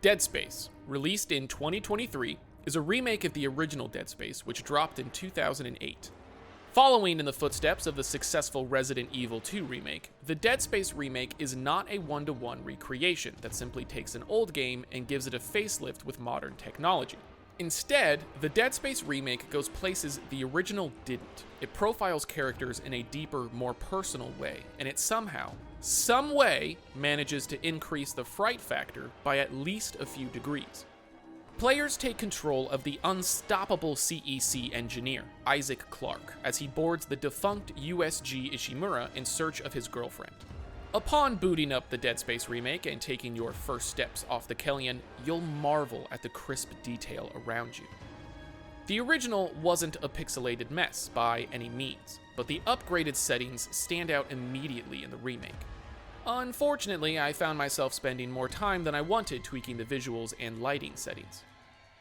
Dead Space, released in 2023, is a remake of the original Dead Space, which dropped in 2008. Following in the footsteps of the successful Resident Evil 2 remake, the Dead Space remake is not a one-to-one recreation that simply takes an old game and gives it a facelift with modern technology. Instead, the Dead Space remake goes places the original didn't. It profiles characters in a deeper, more personal way, and it somehow, some way, manages to increase the fright factor by at least a few degrees. Players take control of the unstoppable CEC engineer, Isaac Clarke, as he boards the defunct USG Ishimura in search of his girlfriend. Upon booting up the Dead Space remake and taking your first steps off the Kellyan, you'll marvel at the crisp detail around you. The original wasn't a pixelated mess by any means, but the upgraded settings stand out immediately in the remake. Unfortunately, I found myself spending more time than I wanted tweaking the visuals and lighting settings.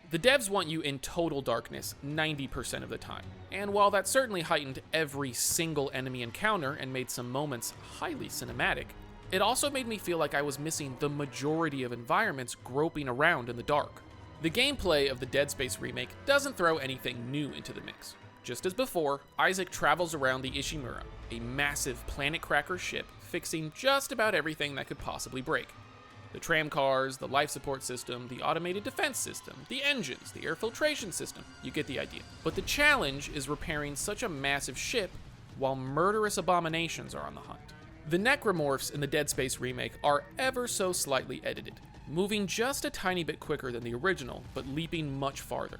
The devs want you in total darkness 90% of the time, and while that certainly heightened every single enemy encounter and made some moments highly cinematic, it also made me feel like I was missing the majority of environments groping around in the dark. The gameplay of the Dead Space remake doesn't throw anything new into the mix. Just as before, Isaac travels around the Ishimura, a massive planet cracker ship, fixing just about everything that could possibly break. The tram cars, the life support system, the automated defense system, the engines, the air filtration system, you get the idea. But the challenge is repairing such a massive ship while murderous abominations are on the hunt. The necromorphs in the Dead Space remake are ever so slightly edited, moving just a tiny bit quicker than the original, but leaping much farther.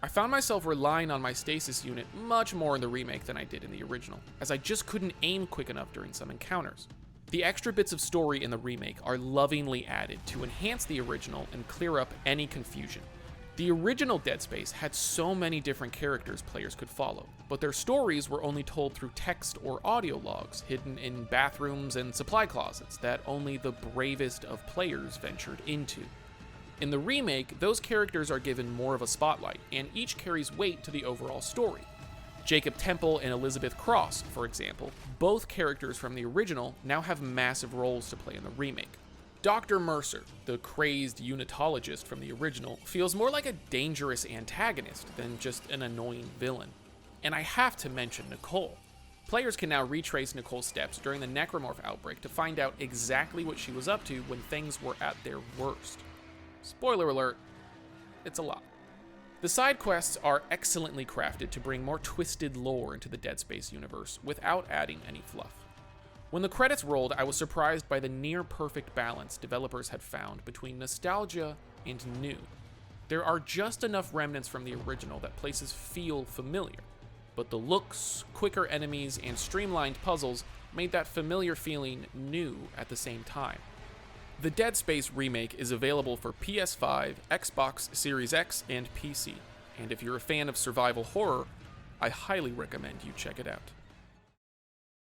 I found myself relying on my stasis unit much more in the remake than I did in the original, as I just couldn't aim quick enough during some encounters. The extra bits of story in the remake are lovingly added to enhance the original and clear up any confusion. The original Dead Space had so many different characters players could follow, but their stories were only told through text or audio logs hidden in bathrooms and supply closets that only the bravest of players ventured into. In the remake, those characters are given more of a spotlight, and each carries weight to the overall story. Jacob Temple and Elizabeth Cross, for example, both characters from the original, now have massive roles to play in the remake. Dr. Mercer, the crazed unitologist from the original, feels more like a dangerous antagonist than just an annoying villain. And I have to mention Nicole. Players can now retrace Nicole's steps during the necromorph outbreak to find out exactly what she was up to when things were at their worst. Spoiler alert, it's a lot. The side quests are excellently crafted to bring more twisted lore into the Dead Space universe without adding any fluff. When the credits rolled, I was surprised by the near-perfect balance developers had found between nostalgia and new. There are just enough remnants from the original that places feel familiar, but the looks, quicker enemies, and streamlined puzzles made that familiar feeling new at the same time. The Dead Space remake is available for PS5, Xbox Series X, and PC, and if you're a fan of survival horror, I highly recommend you check it out.